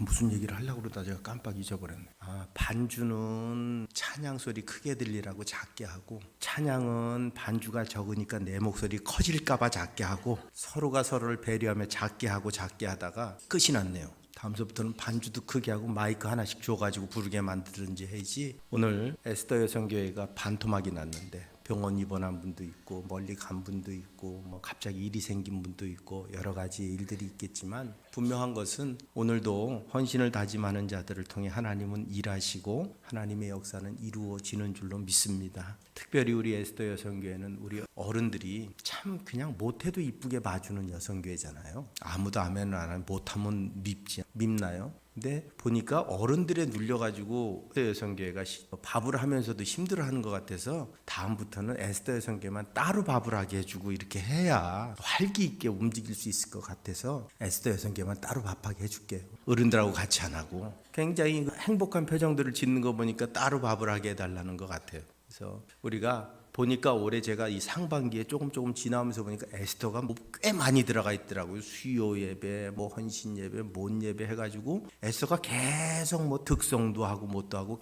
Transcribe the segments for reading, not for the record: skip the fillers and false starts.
무슨 얘기를 하려고 그러다 제가 깜빡 잊어버렸네. 반주는 찬양 소리 크게 들리라고 작게 하고, 찬양은 반주가 적으니까 내 목소리 커질까봐 작게 하고, 서로가 서로를 배려하며 작게 하고 작게 하다가 끝이 났네요. 다음서부터는 반주도 크게 하고 마이크 하나씩 줘가지고 부르게 만들든지 해야지. 오늘 에스더 여성교회가 반토막이 났는데 병원 입원한 분도 있고 멀리 간 분도 있고 뭐 갑자기 일이 생긴 분도 있고 여러 가지 일들이 있겠지만, 분명한 것은 오늘도 헌신을 다짐하는 자들을 통해 하나님은 일하시고 하나님의 역사는 이루어지는 줄로 믿습니다. 특별히 우리 에스더 여성교회는 우리 어른들이 참 그냥 못해도 이쁘게 봐주는 여성교회잖아요. 아무도 아멘 안 하면 못하면 밉나요? 근데 보니까 어른들에 눌려가지고 에스더 여성교회가 밥을 하면서도 힘들어하는 것 같아서 다음부터는 에스더 여성교회만 따로 밥을 하게 해주고 이렇게 해야 활기 있게 움직일 수 있을 것 같아서 에스더 여성교회만 따로 밥하게 해줄게요. 어른들하고 같이 안 하고. 굉장히 행복한 표정들을 짓는 거 보니까 따로 밥을 하게 해달라는 것 같아요. 그래서 우리가 보니까 올해 제가 이 상반기에 조금 지나오면서 보니까 에스더가 뭐 꽤 많이 들어가 있더라고요. 수요 예배, 뭐 헌신 예배, 뭔 예배 해가지고 에스더가 계속 뭐 득성도 하고 뭣도 하고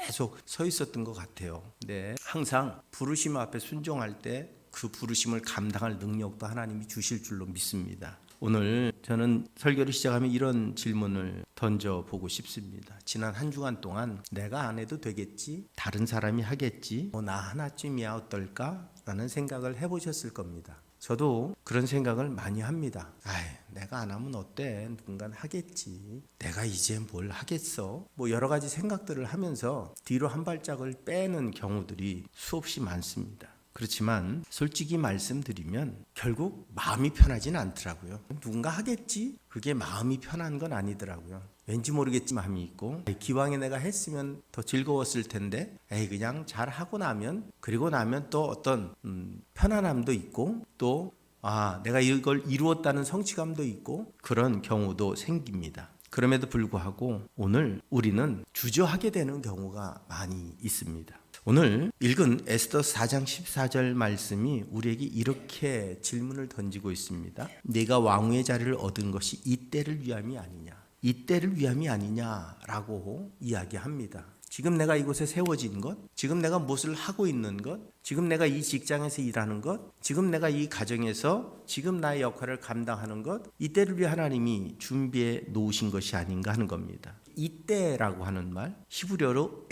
계속 서 있었던 것 같아요. 네, 항상 부르심 앞에 순종할 때 그 부르심을 감당할 능력도 하나님이 주실 줄로 믿습니다. 오늘 저는 설교를 시작하면 이런 질문을 던져보고 싶습니다. 지난 한 주간 동안 내가 안 해도 되겠지? 다른 사람이 하겠지? 나 하나쯤이야 어떨까? 라는 생각을 해보셨을 겁니다. 저도 그런 생각을 많이 합니다. 내가 안 하면 어때? 누군가 하겠지. 내가 이제 뭘 하겠어? 뭐 여러 가지 생각들을 하면서 뒤로 한 발짝을 빼는 경우들이 수없이 많습니다. 그렇지만 솔직히 말씀드리면 결국 마음이 편하진 않더라고요. 누군가 하겠지? 그게 마음이 편한 건 아니더라고요. 왠지 모르겠지 마음이 있고, 기왕에 내가 했으면 더 즐거웠을 텐데 그냥 잘 하고 나면, 그리고 나면 또 어떤 편안함도 있고, 또 내가 이걸 이루었다는 성취감도 있고, 그런 경우도 생깁니다. 그럼에도 불구하고 오늘 우리는 주저하게 되는 경우가 많이 있습니다. 오늘 읽은 에스더 4장 14절 말씀이 우리에게 이렇게 질문을 던지고 있습니다. 네가 왕후의 자리를 얻은 것이 이때를 위함이 아니냐, 이때를 위함이 아니냐라고 이야기합니다. 지금 내가 이곳에 세워진 것, 지금 내가 무엇을 하고 있는 것, 지금 내가 이 직장에서 일하는 것, 지금 내가 이 가정에서 지금 나의 역할을 감당하는 것, 이때를 위해 하나님이 준비해 놓으신 것이 아닌가 하는 겁니다. 이때라고 하는 말, 히브리어로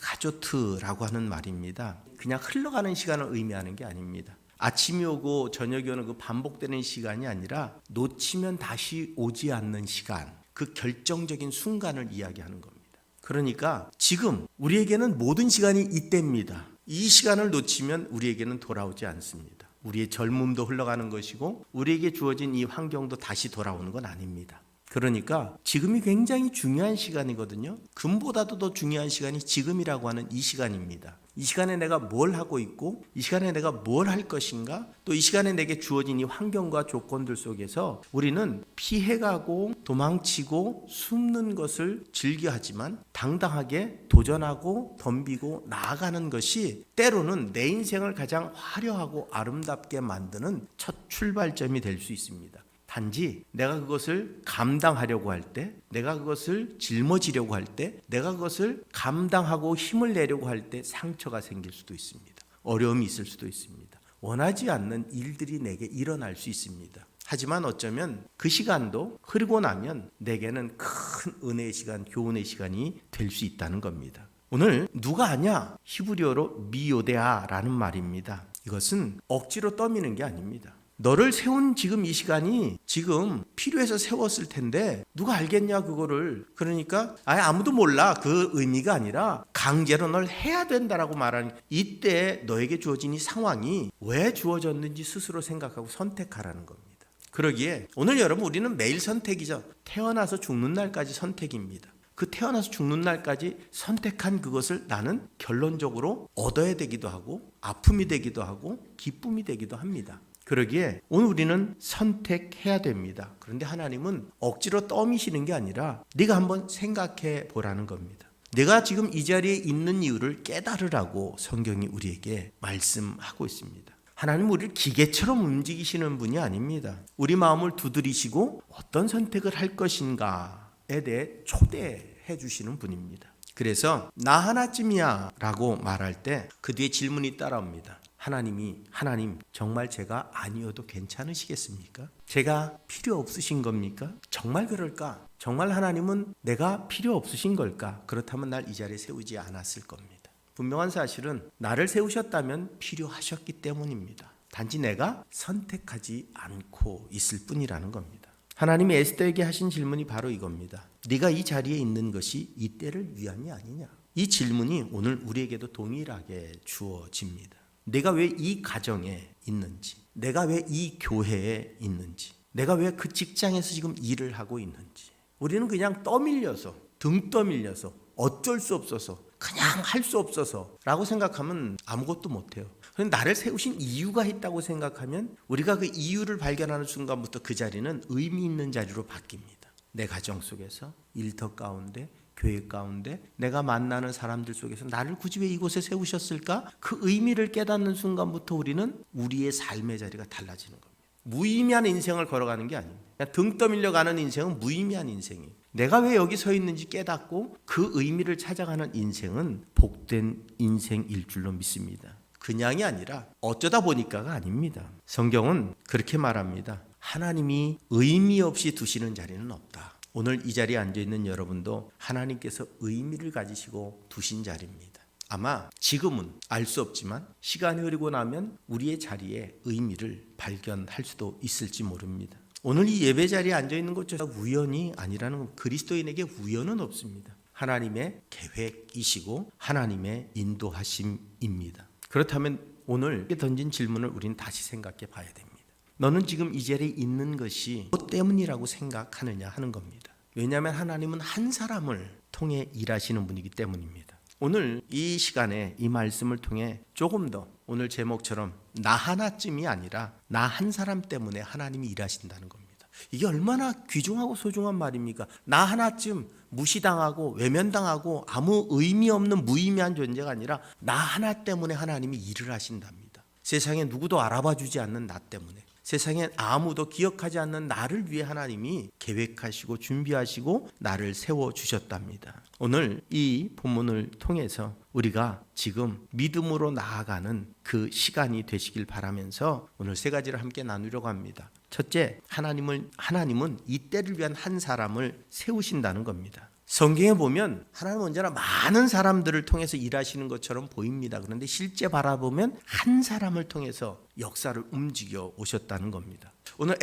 가조트라고 하는 말입니다. 그냥 흘러가는 시간을 의미하는 게 아닙니다. 아침이 오고 저녁이 오는 그 반복되는 시간이 아니라 놓치면 다시 오지 않는 시간, 그 결정적인 순간을 이야기하는 겁니다. 그러니까 지금 우리에게는 모든 시간이 이때입니다. 이 시간을 놓치면 우리에게는 돌아오지 않습니다. 우리의 젊음도 흘러가는 것이고 우리에게 주어진 이 환경도 다시 돌아오는 건 아닙니다. 그러니까 지금이 굉장히 중요한 시간이거든요. 금보다도 더 중요한 시간이 지금이라고 하는 이 시간입니다. 이 시간에 내가 뭘 하고 있고, 이 시간에 내가 뭘 할 것인가, 또 이 시간에 내게 주어진 이 환경과 조건들 속에서 우리는 피해가고 도망치고 숨는 것을 즐겨하지만 당당하게 도전하고 덤비고 나아가는 것이 때로는 내 인생을 가장 화려하고 아름답게 만드는 첫 출발점이 될 수 있습니다. 단지 내가 그것을 감당하려고 할 때, 내가 그것을 짊어지려고 할 때, 내가 그것을 감당하고 힘을 내려고 할 때 상처가 생길 수도 있습니다. 어려움이 있을 수도 있습니다. 원하지 않는 일들이 내게 일어날 수 있습니다. 하지만 어쩌면 그 시간도 흐르고 나면 내게는 큰 은혜의 시간, 교훈의 시간이 될 수 있다는 겁니다. 오늘 누가 아냐? 히브리어로 미오데아라는 말입니다. 이것은 억지로 떠미는 게 아닙니다. 너를 세운 지금 이 시간이 지금 필요해서 세웠을 텐데 누가 알겠냐 그거를. 그러니까 아무도 몰라, 그 의미가 아니라 강제로 널 해야 된다라고 말하는, 이때 너에게 주어진 이 상황이 왜 주어졌는지 스스로 생각하고 선택하라는 겁니다. 그러기에 오늘 여러분, 우리는 매일 선택이죠. 태어나서 죽는 날까지 선택입니다. 그 태어나서 죽는 날까지 선택한 그것을 나는 결론적으로 얻어야 되기도 하고 아픔이 되기도 하고 기쁨이 되기도 합니다. 그러기에 오늘 우리는 선택해야 됩니다. 그런데 하나님은 억지로 떠미시는 게 아니라 네가 한번 생각해 보라는 겁니다. 내가 지금 이 자리에 있는 이유를 깨달으라고 성경이 우리에게 말씀하고 있습니다. 하나님은 우리를 기계처럼 움직이시는 분이 아닙니다. 우리 마음을 두드리시고 어떤 선택을 할 것인가에 대해 초대해 주시는 분입니다. 그래서 나 하나쯤이야 라고 말할 때 그 뒤에 질문이 따라옵니다. 하나님 정말 제가 아니어도 괜찮으시겠습니까? 제가 필요 없으신 겁니까? 정말 그럴까? 정말 하나님은 내가 필요 없으신 걸까? 그렇다면 날 이 자리에 세우지 않았을 겁니다. 분명한 사실은 나를 세우셨다면 필요하셨기 때문입니다. 단지 내가 선택하지 않고 있을 뿐이라는 겁니다. 하나님이 에스더에게 하신 질문이 바로 이겁니다. 네가 이 자리에 있는 것이 이 때를 위함이 아니냐? 이 질문이 오늘 우리에게도 동일하게 주어집니다. 내가 왜 이 가정에 있는지, 내가 왜 이 교회에 있는지, 내가 왜 그 직장에서 지금 일을 하고 있는지, 우리는 그냥 떠밀려서, 등 떠밀려서, 어쩔 수 없어서, 그냥 할 수 없어서 라고 생각하면 아무것도 못해요. 그런데 나를 세우신 이유가 있다고 생각하면 우리가 그 이유를 발견하는 순간부터 그 자리는 의미 있는 자리로 바뀝니다. 내 가정 속에서, 일터 가운데, 교회 가운데, 내가 만나는 사람들 속에서 나를 굳이 왜 이곳에 세우셨을까? 그 의미를 깨닫는 순간부터 우리는 우리의 삶의 자리가 달라지는 겁니다. 무의미한 인생을 걸어가는 게 아닙니다. 그냥 등 떠밀려 가는 인생은 무의미한 인생이에요. 내가 왜 여기 서 있는지 깨닫고 그 의미를 찾아가는 인생은 복된 인생일 줄로 믿습니다. 그냥이 아니라 어쩌다 보니까가 아닙니다. 성경은 그렇게 말합니다. 하나님이 의미 없이 두시는 자리는 없다. 오늘 이 자리에 앉아있는 여러분도 하나님께서 의미를 가지시고 두신 자리입니다. 아마 지금은 알 수 없지만 시간이 흐르고 나면 우리의 자리에 의미를 발견할 수도 있을지 모릅니다. 오늘 이 예배 자리에 앉아있는 것 자체가 우연이 아니라는 것, 그리스도인에게 우연은 없습니다. 하나님의 계획이시고 하나님의 인도하심입니다. 그렇다면 오늘 던진 질문을 우리는 다시 생각해 봐야 됩니다. 너는 지금 이 자리에 있는 것이 뭐 때문이라고 생각하느냐 하는 겁니다. 왜냐하면 하나님은 한 사람을 통해 일하시는 분이기 때문입니다. 오늘 이 시간에 이 말씀을 통해 조금 더 오늘 제목처럼 나 하나쯤이 아니라 나 한 사람 때문에 하나님이 일하신다는 겁니다. 이게 얼마나 귀중하고 소중한 말입니까? 나 하나쯤 무시당하고 외면당하고 아무 의미 없는 무의미한 존재가 아니라 나 하나 때문에 하나님이 일을 하신답니다. 세상에 누구도 알아봐 주지 않는 나 때문에, 세상에 아무도 기억하지 않는 나를 위해 하나님이 계획하시고 준비하시고 나를 세워주셨답니다. 오늘 이 본문을 통해서 우리가 지금 믿음으로 나아가는 그 시간이 되시길 바라면서 오늘 세 가지를 함께 나누려고 합니다. 첫째, 하나님은 이 때를 위한 한 사람을 세우신다는 겁니다. 성경에 보면 하나님은 언제나 많은 사람들을 통해서 일하시는 것처럼 보입니다. 그런데 실제 바라보면 한 사람을 통해서 역사를 움직여 오셨다는 겁니다. 오늘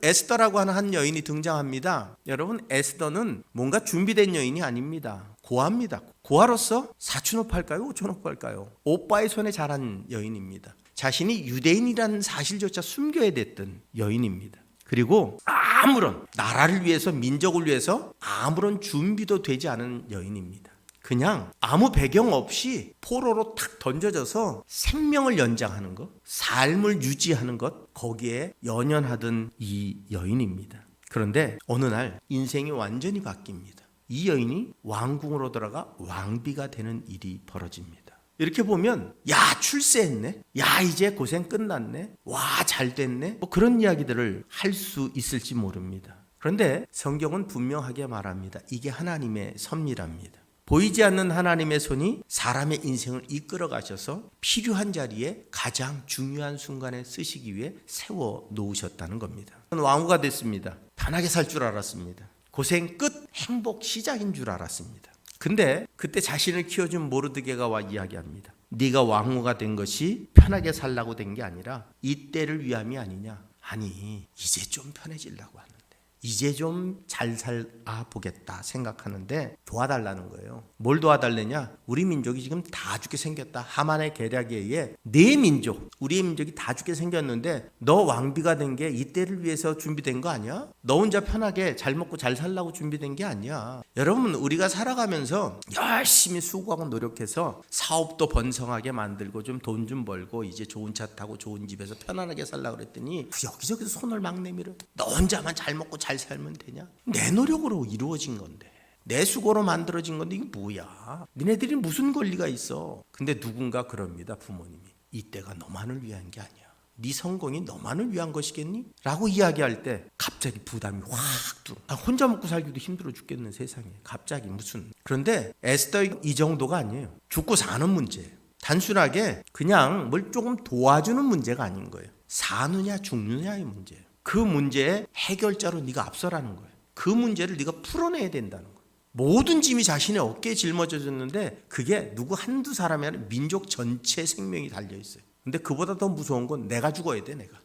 에스더라고 하는 한 여인이 등장합니다. 여러분, 에스더는 뭔가 준비된 여인이 아닙니다. 고아입니다. 고아로서 사촌오빠 할까요? 오촌오빠 할까요? 오빠의 손에 자란 여인입니다. 자신이 유대인이라는 사실조차 숨겨야 됐던 여인입니다. 그리고 아무런 나라를 위해서, 민족을 위해서 아무런 준비도 되지 않은 여인입니다. 그냥 아무 배경 없이 포로로 탁 던져져서 생명을 연장하는 것, 삶을 유지하는 것, 거기에 연연하던 이 여인입니다. 그런데 어느 날 인생이 완전히 바뀝니다. 이 여인이 왕궁으로 돌아가 왕비가 되는 일이 벌어집니다. 이렇게 보면 야 출세했네, 야 이제 고생 끝났네, 와 잘됐네, 뭐 그런 이야기들을 할 수 있을지 모릅니다. 그런데 성경은 분명하게 말합니다. 이게 하나님의 섭리랍니다. 보이지 않는 하나님의 손이 사람의 인생을 이끌어 가셔서 필요한 자리에 가장 중요한 순간에 쓰시기 위해 세워 놓으셨다는 겁니다. 왕후가 됐습니다. 편하게 살 줄 알았습니다. 고생 끝, 행복 시작인 줄 알았습니다. 근데 그때 자신을 키워준 모르드게가 와 이야기합니다. 네가 왕후가 된 것이 편하게 살라고 된 게 아니라 이 때를 위함이 아니냐. 아니 이제 좀 편해지려고 하는데, 이제 좀 잘 살아보겠다 생각하는데 도와달라는 거예요. 뭘 도와달래냐? 우리 민족이 지금 다 죽게 생겼다. 하만의 계략에 의해 네 민족, 우리의 민족이 다 죽게 생겼는데 너 왕비가 된 게 이 때를 위해서 준비된 거 아니야? 너 혼자 편하게 잘 먹고 잘 살라고 준비된 게 아니야. 여러분, 우리가 살아가면서 열심히 수고하고 노력해서 사업도 번성하게 만들고 좀 돈 좀 벌고 이제 좋은 차 타고 좋은 집에서 편안하게 살라고 그랬더니 여기저기서 손을 막 내밀어. 너 혼자만 잘 먹고 잘 살면 되냐? 내 노력으로 이루어진 건데, 내 수고로 만들어진 건데 이게 뭐야? 니네들이 무슨 권리가 있어? 근데 누군가 그럽니다. 부모님이. 이 때가 너만을 위한 게 아니야. 네 성공이 너만을 위한 것이겠니? 라고 이야기할 때 갑자기 부담이 확 들어. 혼자 먹고 살기도 힘들어 죽겠는 세상에 갑자기 무슨. 그런데 에스더 이 정도가 아니에요. 죽고 사는 문제예요. 단순하게 그냥 뭘 조금 도와주는 문제가 아닌 거예요. 사느냐 죽느냐의 문제예요. 그 문제의 해결자로 네가 앞서라는 거예요. 그 문제를 네가 풀어내야 된다는 거예요. 모든 짐이 자신의 어깨에 짊어져졌는데 그게 누구 한두 사람이 아니라 민족 전체 생명이 달려있어요. 근데 그보다 더 무서운 건 내가 죽어야 돼. 내가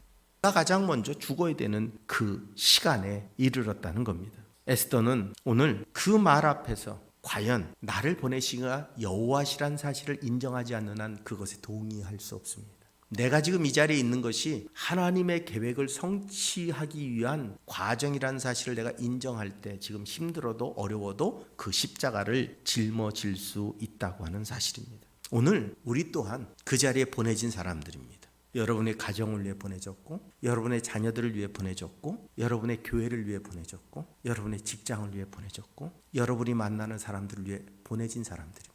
가장 먼저 죽어야 되는 그 시간에 이르렀다는 겁니다. 에스더는 오늘 그 말 앞에서 과연 나를 보내시가 여호와시란 사실을 인정하지 않는 한 그것에 동의할 수 없습니다. 내가 지금 이 자리에 있는 것이 하나님의 계획을 성취하기 위한 과정이라는 사실을 내가 인정할 때 지금 힘들어도 어려워도 그 십자가를 짊어질 수 있다고 하는 사실입니다. 오늘 우리 또한 그 자리에 보내진 사람들입니다. 여러분의 가정을 위해 보내졌고, 여러분의 자녀들을 위해 보내졌고, 여러분의 교회를 위해 보내졌고, 여러분의 직장을 위해 보내졌고, 여러분이 만나는 사람들을 위해 보내진 사람들입니다.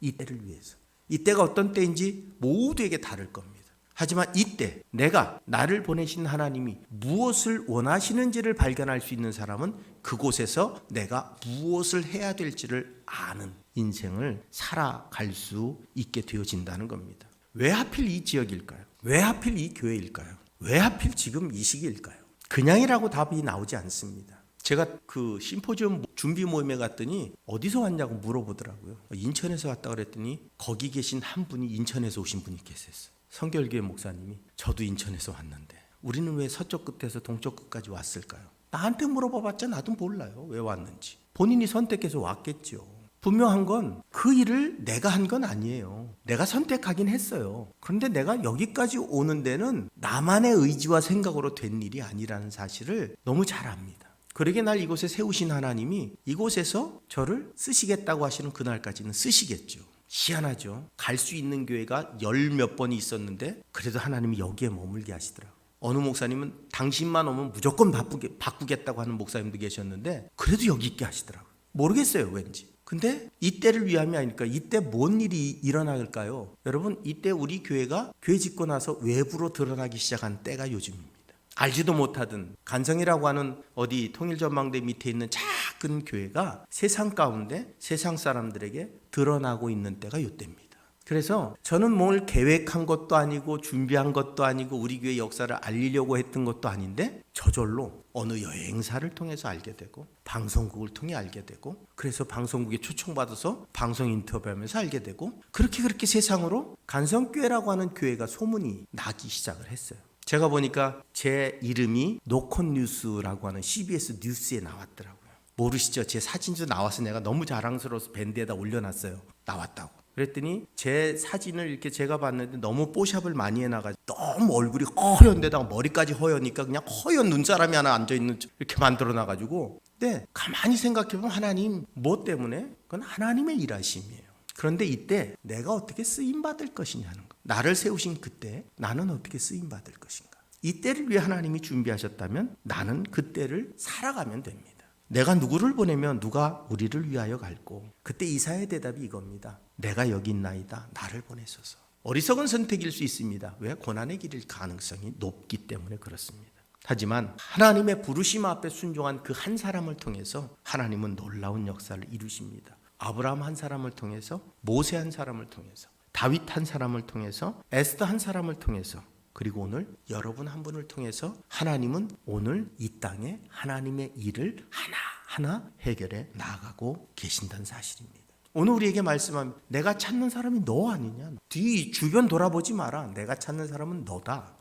이 때를 위해서. 이 때가 어떤 때인지 모두에게 다를 겁니다. 하지만 이때 내가 나를 보내신 하나님이 무엇을 원하시는지를 발견할 수 있는 사람은 그곳에서 내가 무엇을 해야 될지를 아는 인생을 살아갈 수 있게 되어진다는 겁니다. 왜 하필 이 지역일까요? 왜 하필 이 교회일까요? 왜 하필 지금 이 시기일까요? 그냥이라고 답이 나오지 않습니다. 제가 그 심포지엄 준비 모임에 갔더니 어디서 왔냐고 물어보더라고요. 인천에서 왔다 그랬더니 거기 계신 한 분이 인천에서 오신 분이 계셨어요. 성결교회 목사님이 저도 인천에서 왔는데 우리는 왜 서쪽 끝에서 동쪽 끝까지 왔을까요? 나한테 물어봐봤자 나도 몰라요. 왜 왔는지. 본인이 선택해서 왔겠죠. 분명한 건 그 일을 내가 한 건 아니에요. 내가 선택하긴 했어요. 그런데 내가 여기까지 오는 데는 나만의 의지와 생각으로 된 일이 아니라는 사실을 너무 잘 압니다. 그러게 날 이곳에 세우신 하나님이 이곳에서 저를 쓰시겠다고 하시는 그날까지는 쓰시겠죠. 희한하죠. 갈 수 있는 교회가 10몇 번이 있었는데 그래도 하나님이 여기에 머물게 하시더라고요. 어느 목사님은 당신만 오면 무조건 바꾸겠다고 하는 목사님도 계셨는데 그래도 여기 있게 하시더라고요. 모르겠어요, 왠지. 근데 이때를 위함이 아니니까 이때 뭔 일이 일어날까요? 여러분, 이때 우리 교회가 교회 짓고 나서 외부로 드러나기 시작한 때가 요즘입니다. 알지도 못하던 간성이라고 하는 어디 통일전망대 밑에 있는 작은 교회가 세상 가운데 세상 사람들에게 드러나고 있는 때가 이때입니다. 그래서 저는 뭘 계획한 것도 아니고 준비한 것도 아니고 우리 교회 역사를 알리려고 했던 것도 아닌데 저절로 어느 여행사를 통해서 알게 되고 방송국을 통해 알게 되고 그래서 방송국에 초청받아서 방송 인터뷰하면서 알게 되고 그렇게 세상으로 간성교회라고 하는 교회가 소문이 나기 시작을 했어요. 제가 보니까 제 이름이 노컷뉴스라고 하는 CBS 뉴스에 나왔더라고요. 모르시죠? 제 사진도 나와서 내가 너무 자랑스러워서 밴드에다 올려놨어요. 나왔다고. 그랬더니 제 사진을 이렇게 제가 봤는데 너무 뽀샵을 많이 해놔가지고 너무 얼굴이 허연 데다가 머리까지 허여니까 그냥 허연 눈사람이 하나 앉아있는 이렇게 만들어놔가지고 근데 가만히 생각해보면 하나님 뭐 때문에? 그건 하나님의 일하심이에요. 그런데 이때 내가 어떻게 쓰임받을 것이냐는 거. 나를 세우신 그때 나는 어떻게 쓰임받을 것인가. 이 때를 위해 하나님이 준비하셨다면 나는 그 때를 살아가면 됩니다. 내가 누구를 보내면 누가 우리를 위하여 갈고 그때 이사야의 대답이 이겁니다. 내가 여기 있나이다. 나를 보내소서. 어리석은 선택일 수 있습니다. 왜? 고난의 길일 가능성이 높기 때문에 그렇습니다. 하지만 하나님의 부르심 앞에 순종한 그 한 사람을 통해서 하나님은 놀라운 역사를 이루십니다. 아브라함 한 사람을 통해서 모세 한 사람을 통해서 다윗 한 사람을 통해서 에스더 한 사람을 통해서 그리고 오늘 여러분 한 분을 통해서 하나님은 오늘 이 땅에 하나님의 일을 하나하나 해결해 나아가고 계신다는 사실입니다. 오늘 우리에게 말씀하면 내가 찾는 사람이 너 아니냐. 뒤 주변 돌아보지 마라. 내가 찾는 사람은 너다.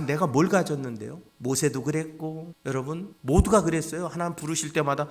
내가 뭘 가졌는데요? 모세도 그랬고 여러분 모두가 그랬어요. 하나님 부르실 때마다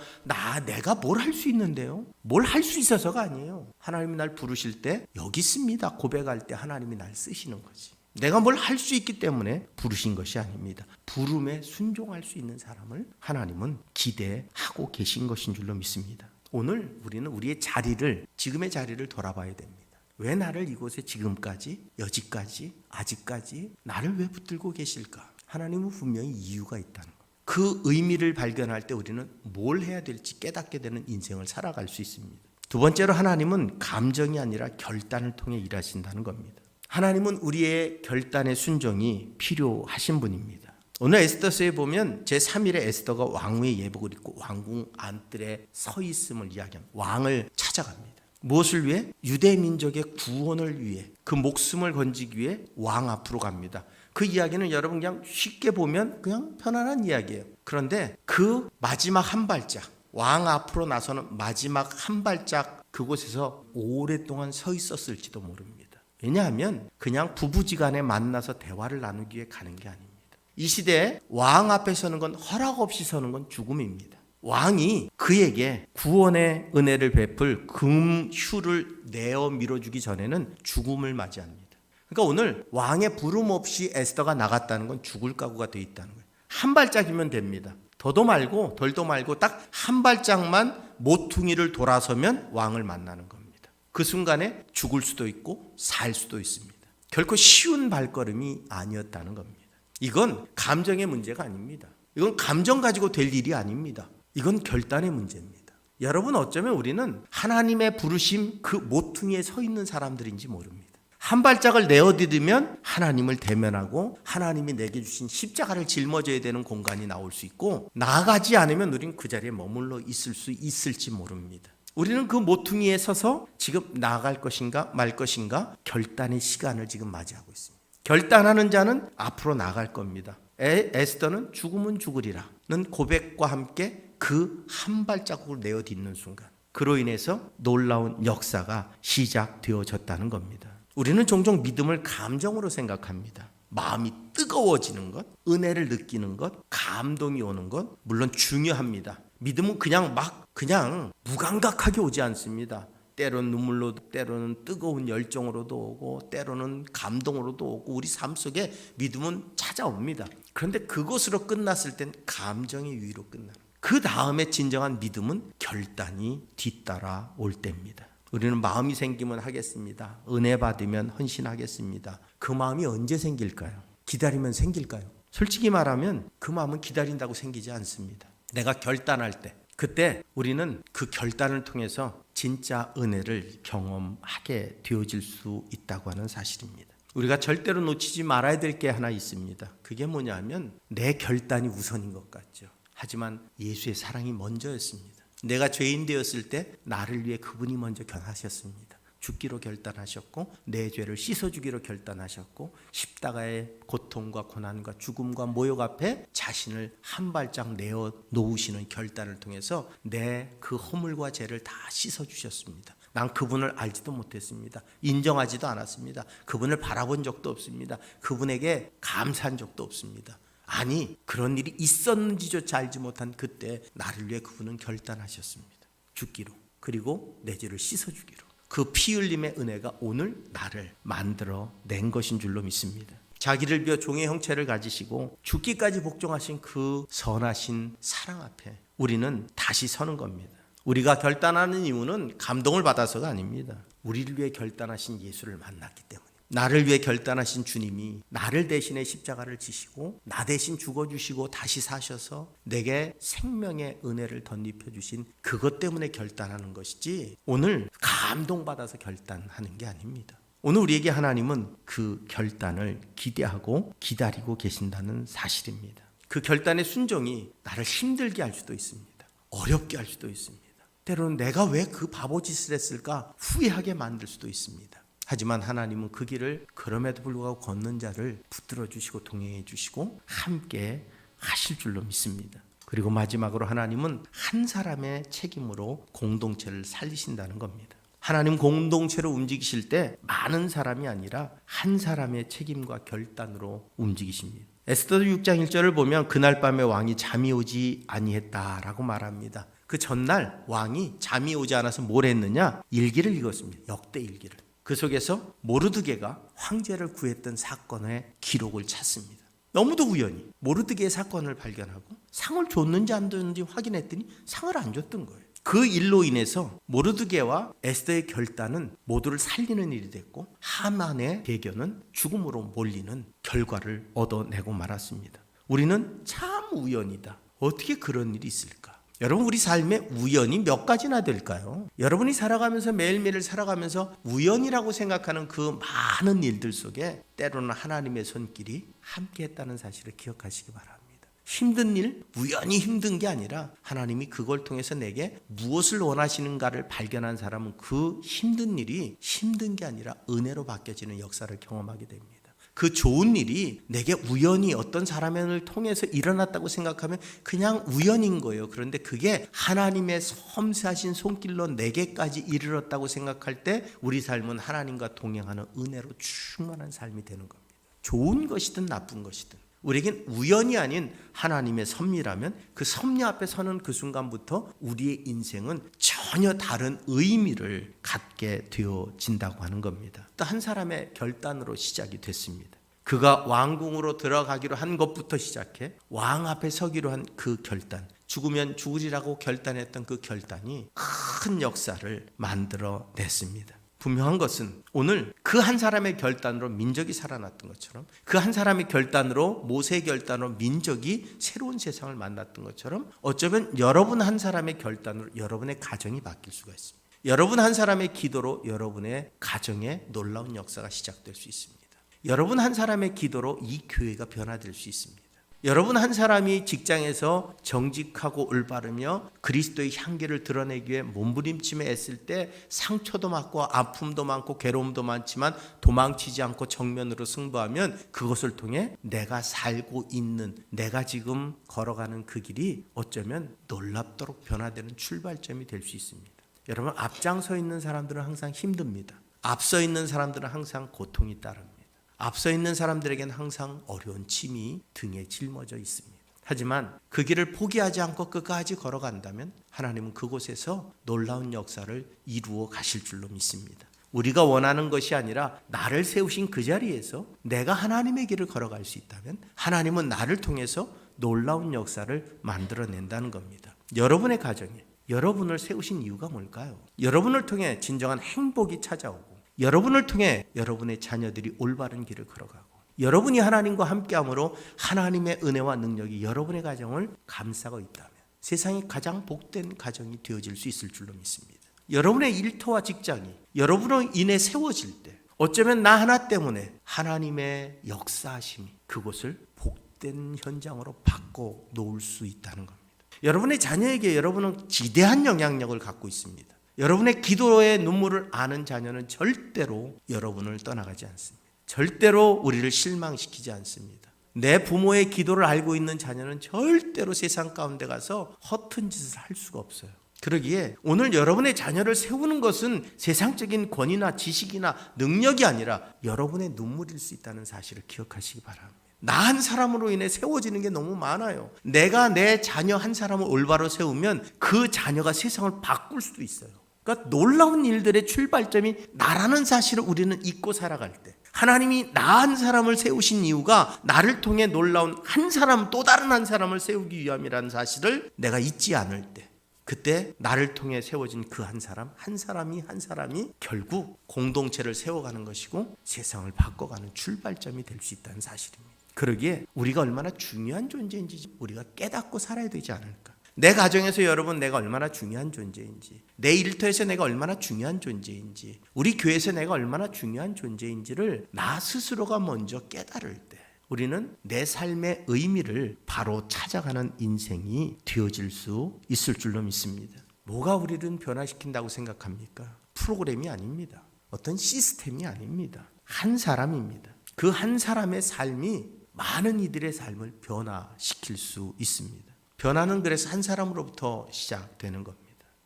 내가 뭘 할 수 있는데요? 뭘 할 수 있어서가 아니에요. 하나님이 날 부르실 때 여기 있습니다. 고백할 때 하나님이 날 쓰시는 거지. 내가 뭘 할 수 있기 때문에 부르신 것이 아닙니다. 부름에 순종할 수 있는 사람을 하나님은 기대하고 계신 것인 줄로 믿습니다. 오늘 우리는 우리의 자리를 지금의 자리를 돌아봐야 됩니다. 왜 나를 이곳에 지금까지 여지까지 아직까지 나를 왜 붙들고 계실까? 하나님은 분명히 이유가 있다는 것. 그 의미를 발견할 때 우리는 뭘 해야 될지 깨닫게 되는 인생을 살아갈 수 있습니다. 두 번째로 하나님은 감정이 아니라 결단을 통해 일하신다는 겁니다. 하나님은 우리의 결단의 순종이 필요하신 분입니다. 오늘 에스더서에 보면 제3일에 에스더가 왕후의 예복을 입고 왕궁 안뜰에 서 있음을 이야기합니다. 왕을 찾아갑니다. 무엇을 위해? 유대 민족의 구원을 위해, 그 목숨을 건지기 위해 왕 앞으로 갑니다. 그 이야기는 여러분 그냥 쉽게 보면 그냥 편안한 이야기예요. 그런데 그 마지막 한 발짝, 왕 앞으로 나서는 마지막 한 발짝, 그곳에서 오랫동안 서 있었을지도 모릅니다. 왜냐하면 그냥 부부지간에 만나서 대화를 나누기 위해 가는 게 아닙니다. 이 시대에 왕 앞에 서는 건, 허락 없이 서는 건 죽음입니다. 왕이 그에게 구원의 은혜를 베풀 금휴를 내어 밀어주기 전에는 죽음을 맞이합니다. 그러니까 오늘 왕의 부름 없이 에스더가 나갔다는 건 죽을 각오가 돼 있다는 거예요. 한 발짝이면 됩니다. 더도 말고 덜도 말고 딱 한 발짝만 모퉁이를 돌아서면 왕을 만나는 겁니다. 그 순간에 죽을 수도 있고 살 수도 있습니다. 결코 쉬운 발걸음이 아니었다는 겁니다. 이건 감정의 문제가 아닙니다. 이건 감정 가지고 될 일이 아닙니다. 이건 결단의 문제입니다. 여러분, 어쩌면 우리는 하나님의 부르심 그 모퉁이에 서 있는 사람들인지 모릅니다. 한 발짝을 내어디디면 하나님을 대면하고 하나님이 내게 주신 십자가를 짊어져야 되는 공간이 나올 수 있고, 나아가지 않으면 우리는 그 자리에 머물러 있을 수 있을지 모릅니다. 우리는 그 모퉁이에 서서 지금 나아갈 것인가 말 것인가 결단의 시간을 지금 맞이하고 있습니다. 결단하는 자는 앞으로 나갈 겁니다. 에스더는 죽으면 죽으리라는 고백과 함께 그 한 발자국을 내어딛는 순간, 그로 인해서 놀라운 역사가 시작되어졌다는 겁니다. 우리는 종종 믿음을 감정으로 생각합니다. 마음이 뜨거워지는 것, 은혜를 느끼는 것, 감동이 오는 것 물론 중요합니다. 믿음은 그냥 무감각하게 오지 않습니다. 때로는 눈물로, 때로는 뜨거운 열정으로도 오고, 때로는 감동으로도 오고, 우리 삶 속에 믿음은 찾아옵니다. 그런데 그것으로 끝났을 땐 감정의 위로 끝나는, 그 다음에 진정한 믿음은 결단이 뒤따라 올 때입니다. 우리는 마음이 생기면 하겠습니다. 은혜 받으면 헌신하겠습니다. 그 마음이 언제 생길까요? 기다리면 생길까요? 솔직히 말하면 그 마음은 기다린다고 생기지 않습니다. 내가 결단할 때, 그때 우리는 그 결단을 통해서 진짜 은혜를 경험하게 되어질 수 있다고 하는 사실입니다. 우리가 절대로 놓치지 말아야 될 게 하나 있습니다. 그게 뭐냐면 내 결단이 우선인 것 같죠. 하지만 예수의 사랑이 먼저였습니다. 내가 죄인 되었을 때 나를 위해 그분이 먼저 견하셨습니다. 죽기로 결단하셨고, 내 죄를 씻어주기로 결단하셨고, 십자가의 고통과 고난과 죽음과 모욕 앞에 자신을 한 발짝 내어 놓으시는 결단을 통해서 내 그 허물과 죄를 다 씻어주셨습니다. 난 그분을 알지도 못했습니다. 인정하지도 않았습니다. 그분을 바라본 적도 없습니다. 그분에게 감사한 적도 없습니다. 아니, 그런 일이 있었는지조차 알지 못한 그때 나를 위해 그분은 결단하셨습니다. 죽기로, 그리고 내 죄를 씻어주기로. 그 피 흘림의 은혜가 오늘 나를 만들어 낸 것인 줄로 믿습니다. 자기를 비워 종의 형체를 가지시고 죽기까지 복종하신 그 선하신 사랑 앞에 우리는 다시 서는 겁니다. 우리가 결단하는 이유는 감동을 받아서가 아닙니다. 우리를 위해 결단하신 예수를 만났기 때문에. 나를 위해 결단하신 주님이 나를 대신에 십자가를 지시고 나 대신 죽어주시고 다시 사셔서 내게 생명의 은혜를 덧입혀 주신 그것 때문에 결단하는 것이지, 오늘 감동받아서 결단하는 게 아닙니다. 오늘 우리에게 하나님은 그 결단을 기대하고 기다리고 계신다는 사실입니다. 그 결단의 순종이 나를 힘들게 할 수도 있습니다. 어렵게 할 수도 있습니다. 때로는 내가 왜 그 바보짓을 했을까 후회하게 만들 수도 있습니다. 하지만 하나님은 그 길을 그럼에도 불구하고 걷는 자를 붙들어 주시고 동행해 주시고 함께 하실 줄로 믿습니다. 그리고 마지막으로 하나님은 한 사람의 책임으로 공동체를 살리신다는 겁니다. 하나님 공동체로 움직이실 때 많은 사람이 아니라 한 사람의 책임과 결단으로 움직이십니다. 에스더서 6장 1절을 보면 그날 밤에 왕이 잠이 오지 아니했다라고 말합니다. 그 전날 왕이 잠이 오지 않아서 뭘 했느냐? 일기를 읽었습니다. 역대 일기를. 그 속에서 모르드게가 황제를 구했던 사건의 기록을 찾습니다. 너무도 우연히 모르드게의 사건을 발견하고 상을 줬는지 안 줬는지 확인했더니 상을 안 줬던 거예요. 그 일로 인해서 모르드게와 에스더의 결단은 모두를 살리는 일이 됐고, 하만의 대견은 죽음으로 몰리는 결과를 얻어내고 말았습니다. 우리는 참 우연이다. 어떻게 그런 일이 있을까? 여러분, 우리 삶에 우연이 몇 가지나 될까요? 여러분이 살아가면서 매일매일 살아가면서 우연이라고 생각하는 그 많은 일들 속에 때로는 하나님의 손길이 함께했다는 사실을 기억하시기 바랍니다. 힘든 일, 우연히 힘든 게 아니라 하나님이 그걸 통해서 내게 무엇을 원하시는가를 발견한 사람은 그 힘든 일이 힘든 게 아니라 은혜로 바뀌어지는 역사를 경험하게 됩니다. 그 좋은 일이 내게 우연히 어떤 사람을 통해서 일어났다고 생각하면 그냥 우연인 거예요. 그런데 그게 하나님의 섬세하신 손길로 내게까지 이르렀다고 생각할 때 우리 삶은 하나님과 동행하는 은혜로 충만한 삶이 되는 겁니다. 좋은 것이든 나쁜 것이든 우리에겐 우연이 아닌 하나님의 섭리라면 그 섭리 앞에 서는 그 순간부터 우리의 인생은 전혀 다른 의미를 갖게 되어진다고 하는 겁니다. 또 한 사람의 결단으로 시작이 됐습니다. 그가 왕궁으로 들어가기로 한 것부터 시작해 왕 앞에 서기로 한 그 결단, 죽으면 죽으리라고 결단했던 그 결단이 큰 역사를 만들어냈습니다. 분명한 것은 오늘 그 한 사람의 결단으로 민족이 살아났던 것처럼 그 한 사람의 결단으로 모세의 결단으로 민족이 새로운 세상을 만났던 것처럼 어쩌면 여러분 한 사람의 결단으로 여러분의 가정이 바뀔 수가 있습니다. 여러분 한 사람의 기도로 여러분의 가정에 놀라운 역사가 시작될 수 있습니다. 여러분 한 사람의 기도로 이 교회가 변화될 수 있습니다. 여러분 한 사람이 직장에서 정직하고 올바르며 그리스도의 향기를 드러내기 위해 몸부림치며 애쓸 때 상처도 많고 아픔도 많고 괴로움도 많지만 도망치지 않고 정면으로 승부하면 그것을 통해 내가 살고 있는, 내가 지금 걸어가는 그 길이 어쩌면 놀랍도록 변화되는 출발점이 될 수 있습니다. 여러분, 앞장서 있는 사람들은 항상 힘듭니다. 앞서 있는 사람들은 항상 고통이 따릅니다. 앞서 있는 사람들에게는 항상 어려운 짐이 등에 짊어져 있습니다. 하지만 그 길을 포기하지 않고 끝까지 걸어간다면 하나님은 그곳에서 놀라운 역사를 이루어 가실 줄로 믿습니다. 우리가 원하는 것이 아니라 나를 세우신 그 자리에서 내가 하나님의 길을 걸어갈 수 있다면 하나님은 나를 통해서 놀라운 역사를 만들어낸다는 겁니다. 여러분의 가정에 여러분을 세우신 이유가 뭘까요? 여러분을 통해 진정한 행복이 찾아오고 여러분을 통해 여러분의 자녀들이 올바른 길을 걸어가고 여러분이 하나님과 함께함으로 하나님의 은혜와 능력이 여러분의 가정을 감싸고 있다면 세상이 가장 복된 가정이 되어질 수 있을 줄로 믿습니다. 여러분의 일터와 직장이 여러분으로 인해 세워질 때 어쩌면 나 하나 때문에 하나님의 역사하심이 그곳을 복된 현장으로 바꿔 놓을 수 있다는 겁니다. 여러분의 자녀에게 여러분은 지대한 영향력을 갖고 있습니다. 여러분의 기도의 눈물을 아는 자녀는 절대로 여러분을 떠나가지 않습니다. 절대로 우리를 실망시키지 않습니다. 내 부모의 기도를 알고 있는 자녀는 절대로 세상 가운데 가서 허튼 짓을 할 수가 없어요. 그러기에 오늘 여러분의 자녀를 세우는 것은 세상적인 권위나 지식이나 능력이 아니라 여러분의 눈물일 수 있다는 사실을 기억하시기 바랍니다. 나 한 사람으로 인해 세워지는 게 너무 많아요. 내가 내 자녀 한 사람을 올바로 세우면 그 자녀가 세상을 바꿀 수도 있어요. 그러니까 놀라운 일들의 출발점이 나라는 사실을 우리는 잊고 살아갈 때 하나님이 나 한 사람을 세우신 이유가 나를 통해 놀라운 한 사람, 또 다른 한 사람을 세우기 위함이라는 사실을 내가 잊지 않을 때 그때 나를 통해 세워진 그 한 사람이 결국 공동체를 세워가는 것이고 세상을 바꿔가는 출발점이 될 수 있다는 사실입니다. 그러기에 우리가 얼마나 중요한 존재인지 우리가 깨닫고 살아야 되지 않을까. 내 가정에서 여러분 내가 얼마나 중요한 존재인지, 내 일터에서 내가 얼마나 중요한 존재인지, 우리 교회에서 내가 얼마나 중요한 존재인지를 나 스스로가 먼저 깨달을 때 우리는 내 삶의 의미를 바로 찾아가는 인생이 되어질 수 있을 줄로 믿습니다. 뭐가 우리를 변화시킨다고 생각합니까? 프로그램이 아닙니다. 어떤 시스템이 아닙니다. 한 사람입니다. 그 한 사람의 삶이 많은 이들의 삶을 변화시킬 수 있습니다. 변화는 그래서 한 사람으로부터 시작되는 겁니다.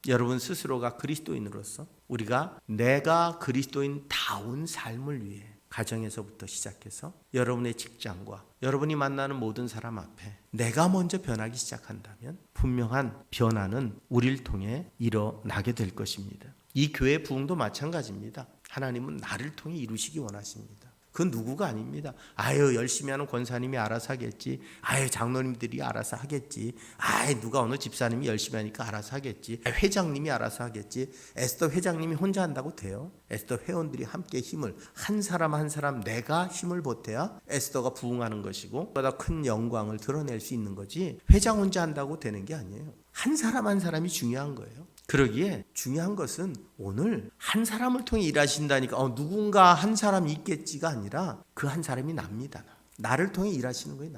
여러분 스스로가 그리스도인으로서 우리가 내가 그리스도인다운 삶을 위해 가정에서부터 시작해서 여러분의 직장과 여러분이 만나는 모든 사람 앞에 내가 먼저 변하기 시작한다면 분명한 변화는 우리를 통해 일어나게 될 것입니다. 이 교회 부흥도 마찬가지입니다. 하나님은 나를 통해 이루시기 원하십니다. 그 누구가 아닙니다. 아유 열심히 하는 권사님이 알아서 하겠지. 아유 장로님들이 알아서 하겠지. 아유 누가 어느 집사님이 열심히 하니까 알아서 하겠지. 회장님이 알아서 하겠지. 에스더 회장님이 혼자 한다고 돼요? 에스더 회원들이 함께 힘을 한 사람 한 사람 내가 힘을 보태야 에스더가 부흥하는 것이고 보다 큰 영광을 드러낼 수 있는 거지 회장 혼자 한다고 되는 게 아니에요. 한 사람 한 사람이 중요한 거예요. 그러기에 중요한 것은 오늘 한 사람을 통해 일하신다니까 누군가 한 사람이 있겠지가 아니라 그 한 사람이 납니다. 나를 통해 일하시는 거예요.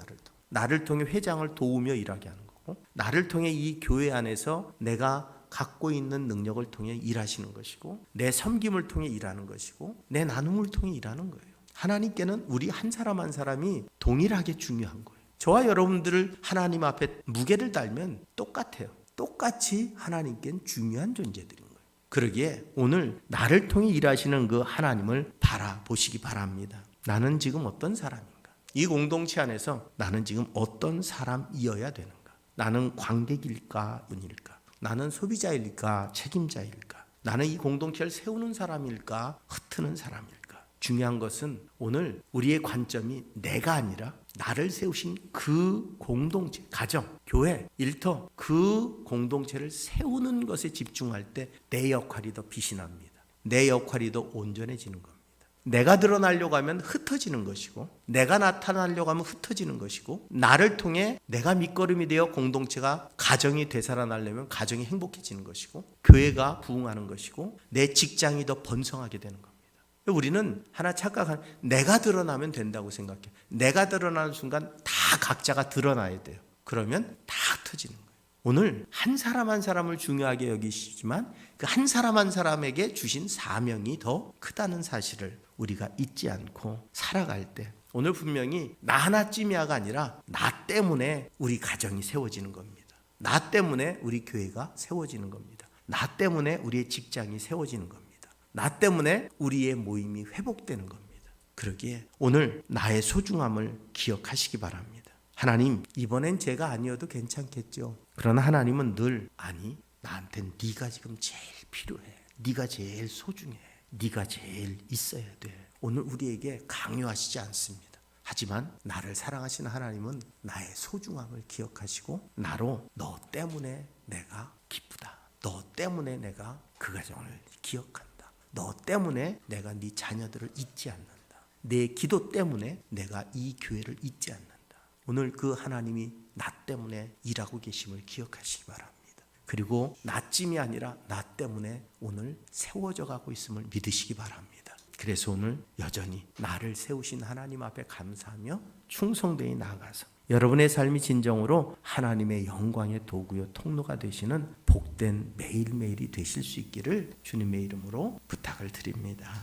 나를 통해 회장을 도우며 일하게 하는 거고, 나를 통해 이 교회 안에서 내가 갖고 있는 능력을 통해 일하시는 것이고, 내 섬김을 통해 일하는 것이고, 내 나눔을 통해 일하는 거예요. 하나님께는 우리 한 사람 한 사람이 동일하게 중요한 거예요. 저와 여러분들을 하나님 앞에 무게를 달면 똑같아요. 똑같이 하나님께는 중요한 존재들인 거예요. 그러기에 오늘 나를 통해 일하시는 그 하나님을 바라보시기 바랍니다. 나는 지금 어떤 사람인가? 이 공동체 안에서 나는 지금 어떤 사람이어야 되는가? 나는 관객일까, 분일까? 나는 소비자일까, 책임자일까? 나는 이 공동체를 세우는 사람일까, 흩트는 사람일까? 중요한 것은 오늘 우리의 관점이 내가 아니라 나를 세우신 그 공동체, 가정, 교회, 일터, 그 공동체를 세우는 것에 집중할 때 내 역할이 더 빛이 납니다. 내 역할이 더 온전해지는 겁니다. 내가 드러나려고 하면 흩어지는 것이고, 내가 나타나려고 하면 흩어지는 것이고, 나를 통해 내가 밑거름이 되어 공동체가, 가정이 되살아나려면 가정이 행복해지는 것이고, 교회가 부흥하는 것이고, 내 직장이 더 번성하게 되는 겁니다. 우리는 하나 착각하는, 내가 드러나면 된다고 생각해. 내가 드러나는 순간 다 각자가 드러나야 돼요. 그러면 다 흩어지는 거예요. 오늘 한 사람 한 사람을 중요하게 여기시지만 그 한 사람 한 사람에게 주신 사명이 더 크다는 사실을 우리가 잊지 않고 살아갈 때, 오늘 분명히 나 하나쯤이야가 아니라 나 때문에 우리 가정이 세워지는 겁니다. 나 때문에 우리 교회가 세워지는 겁니다. 나 때문에 우리의 직장이 세워지는 겁니다. 나 때문에 우리의 모임이 회복되는 겁니다. 그러기에 오늘 나의 소중함을 기억하시기 바랍니다. 하나님, 이번엔 제가 아니어도 괜찮겠죠. 그러나 하나님은 늘, 아니, 나한텐 네가 지금 제일 필요해. 네가 제일 소중해. 네가 제일 있어야 돼. 오늘 우리에게 강요하시지 않습니다. 하지만 나를 사랑하시는 하나님은 나의 소중함을 기억하시고, 나로 너 때문에 내가 기쁘다. 너 때문에 내가 그 가정을 기억한다. 너 때문에 내가 네 자녀들을 잊지 않는다. 내 기도 때문에 내가 이 교회를 잊지 않는다. 오늘 그 하나님이 나 때문에 일하고 계심을 기억하시기 바랍니다. 그리고 나쯤이 아니라 나 때문에 오늘 세워져 가고 있음을 믿으시기 바랍니다. 그래서 오늘 여전히 나를 세우신 하나님 앞에 감사하며 충성되이 나아가서 여러분의 삶이 진정으로 하나님의 영광의 도구요 통로가 되시는 복된 매일매일이 되실 수 있기를 주님의 이름으로 부탁을 드립니다.